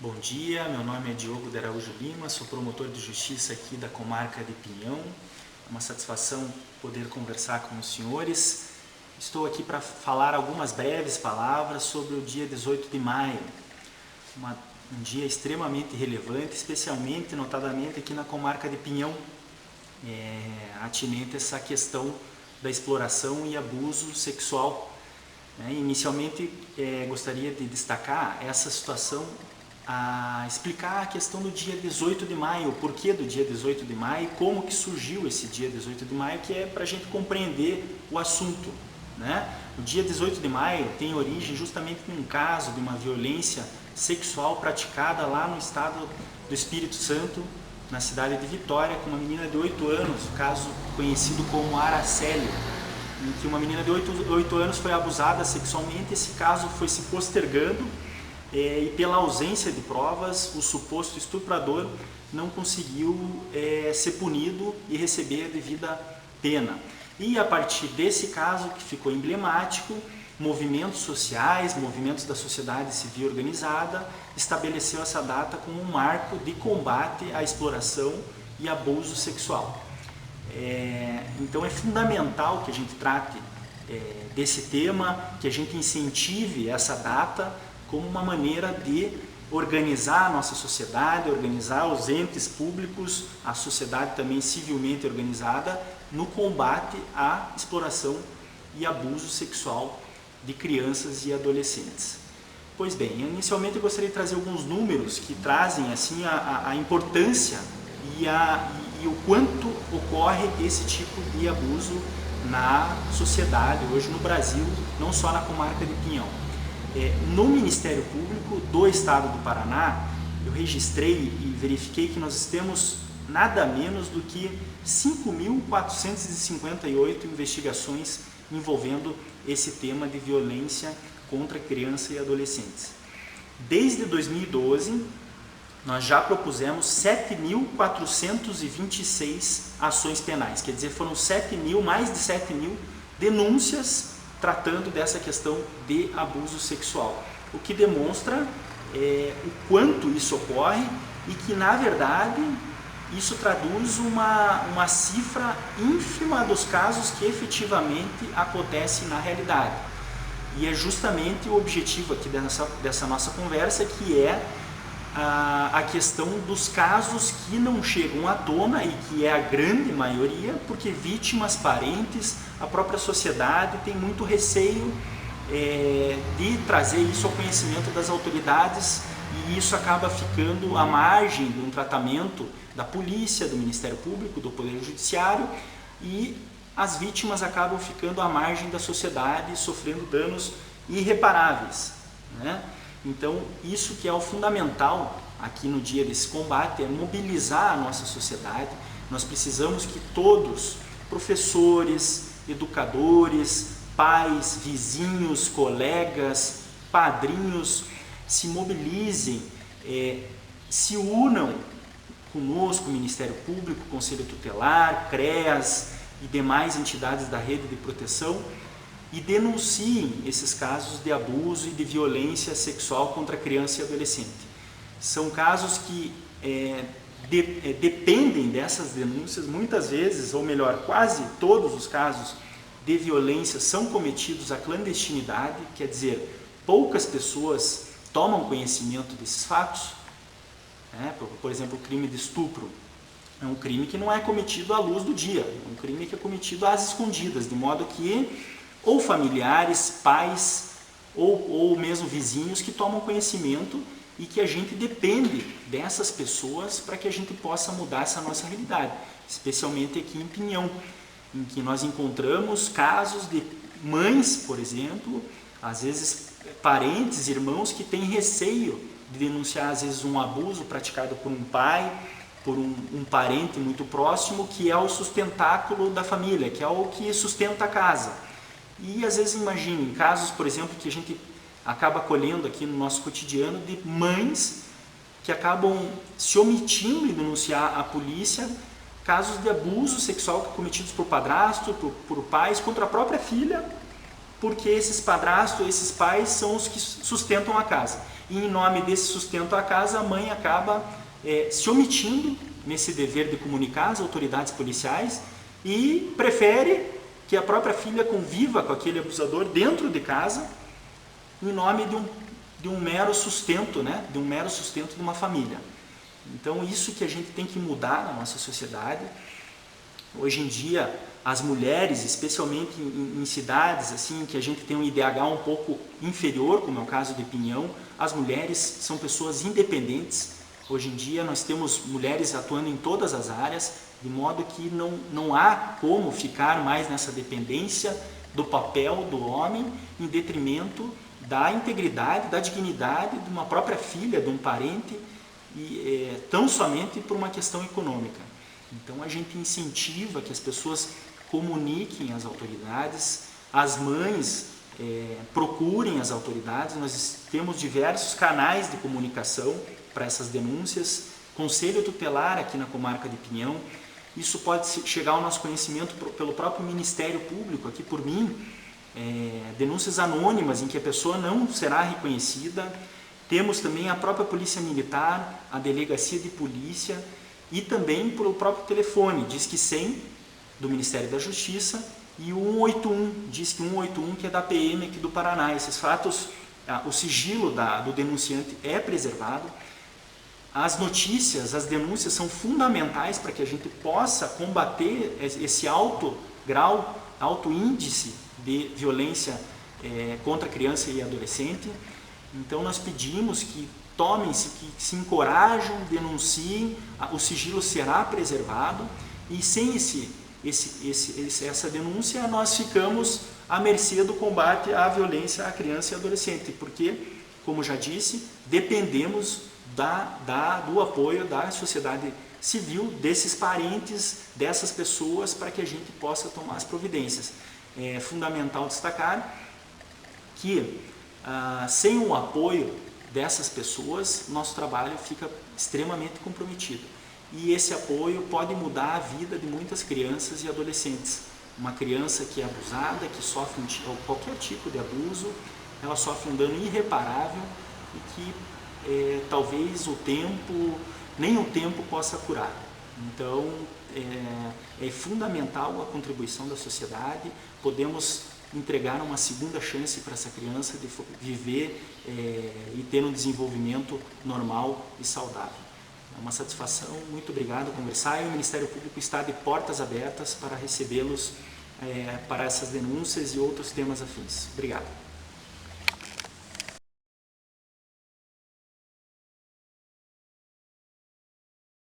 Bom dia, meu nome é Diogo de Araújo Lima, sou promotor de justiça aqui da comarca de Pinhão. É uma satisfação poder conversar com os senhores. Estou aqui para falar algumas breves palavras sobre o dia 18 de maio, um dia extremamente relevante, especialmente, notadamente aqui na comarca de Pinhão, atinente a essa questão da exploração e abuso sexual. Inicialmente, gostaria de destacar essa situação, explicar a questão do dia 18 de maio, o porquê do dia 18 de maio, como que surgiu esse dia 18 de maio, que é para a gente compreender o assunto. O dia 18 de maio tem origem justamente num caso de uma violência sexual praticada lá no estado do Espírito Santo, na cidade de Vitória, com uma menina de 8 anos, o caso conhecido como Aracélio, em que uma menina de 8 anos foi abusada sexualmente. Esse caso foi se postergando e pela ausência de provas, o suposto estuprador não conseguiu ser punido e receber a devida pena. E a partir desse caso, que ficou emblemático, movimentos sociais, movimentos da sociedade civil organizada, estabeleceu essa data como um marco de combate à exploração e abuso sexual. Então é fundamental que a gente trate desse tema, que a gente incentive essa data como uma maneira de organizar a nossa sociedade, organizar os entes públicos, a sociedade também civilmente organizada, no combate à exploração e abuso sexual de crianças e adolescentes. Pois bem, inicialmente eu gostaria de trazer alguns números que trazem assim a importância e o quanto ocorre esse tipo de abuso na sociedade, hoje no Brasil, não só na comarca de Pinhão. No Ministério Público do Estado do Paraná, eu registrei e verifiquei que nós temos nada menos do que 5.458 investigações envolvendo esse tema de violência contra crianças e adolescentes. Desde 2012, nós já propusemos 7.426 ações penais, quer dizer, foram mais de 7.000 denúncias tratando dessa questão de abuso sexual, o que demonstra o quanto isso ocorre e que, na verdade, isso traduz uma cifra ínfima dos casos que efetivamente acontecem na realidade. E é justamente o objetivo aqui dessa nossa conversa, que é a questão dos casos que não chegam à tona, e que é a grande maioria, porque vítimas, parentes, a própria sociedade tem muito receio de trazer isso ao conhecimento das autoridades, e isso acaba ficando à margem de um tratamento da polícia, do Ministério Público, do Poder Judiciário, e as vítimas acabam ficando à margem da sociedade, sofrendo danos irreparáveis. Então, isso que é o fundamental aqui no dia desse combate, é mobilizar a nossa sociedade. Nós precisamos que todos, professores, educadores, pais, vizinhos, colegas, padrinhos, se mobilizem, se unam conosco, Ministério Público, Conselho Tutelar, CREAS e demais entidades da rede de proteção, e denunciem esses casos de abuso e de violência sexual contra criança e adolescente. São casos que dependem dessas denúncias, muitas vezes, ou melhor, quase todos os casos de violência são cometidos à clandestinidade, quer dizer, poucas pessoas tomam conhecimento desses fatos. Por exemplo, o crime de estupro é um crime que não é cometido à luz do dia, é um crime que é cometido às escondidas, de modo que ou familiares, pais, ou mesmo vizinhos que tomam conhecimento, e que a gente depende dessas pessoas para que a gente possa mudar essa nossa realidade, especialmente aqui em Pinhão, em que nós encontramos casos de mães, por exemplo, às vezes parentes, irmãos, que têm receio de denunciar às vezes um abuso praticado por um pai, por um parente muito próximo, que é o sustentáculo da família, que é o que sustenta a casa. E às vezes imaginem casos, por exemplo, que a gente acaba colhendo aqui no nosso cotidiano, de mães que acabam se omitindo em denunciar à polícia casos de abuso sexual cometidos por padrasto, por pais, contra a própria filha, porque esses padrastos, esses pais são os que sustentam a casa. E em nome desse sustento à casa, a mãe acaba se omitindo nesse dever de comunicar às autoridades policiais e prefere que a própria filha conviva com aquele abusador dentro de casa em nome de um mero sustento, né? De um mero sustento de uma família. Então isso que a gente tem que mudar na nossa sociedade. Hoje em dia, as mulheres, especialmente em cidades assim que a gente tem um IDH um pouco inferior, como é o caso de Pinhão, as mulheres são pessoas independentes. Hoje em dia nós temos mulheres atuando em todas as áreas, de modo que não há como ficar mais nessa dependência do papel do homem em detrimento da integridade, da dignidade de uma própria filha, de um parente, tão somente por uma questão econômica. Então a gente incentiva que as pessoas comuniquem às autoridades, as mães procurem as autoridades. Nós temos diversos canais de comunicação para essas denúncias, conselho tutelar aqui na comarca de Pinhão. Isso pode chegar ao nosso conhecimento pelo próprio Ministério Público, aqui por mim, denúncias anônimas em que a pessoa não será reconhecida. Temos também a própria Polícia Militar, a Delegacia de Polícia e também pelo próprio telefone, Disque 100 do Ministério da Justiça e o 181, Disque 181, que é da PM aqui do Paraná. Esses fatos, o sigilo do denunciante é preservado. As notícias, as denúncias são fundamentais para que a gente possa combater esse alto grau, alto índice de violência contra criança e adolescente. Então nós pedimos que tomem-se, que se encorajam, denunciem, o sigilo será preservado e sem essa denúncia nós ficamos à mercê do combate à violência à criança e adolescente, porque, como já disse, dependemos do apoio da sociedade civil, desses parentes, dessas pessoas, para que a gente possa tomar as providências. É fundamental destacar que, sem o apoio dessas pessoas, nosso trabalho fica extremamente comprometido. E esse apoio pode mudar a vida de muitas crianças e adolescentes. Uma criança que é abusada, que sofre qualquer tipo de abuso, ela sofre um dano irreparável e que talvez nem o tempo possa curar. Então é fundamental a contribuição da sociedade. Podemos entregar uma segunda chance para essa criança de viver e ter um desenvolvimento normal e saudável. É uma satisfação, muito obrigado, conversar, e o Ministério Público está de portas abertas para recebê-los para essas denúncias e outros temas afins. Obrigado.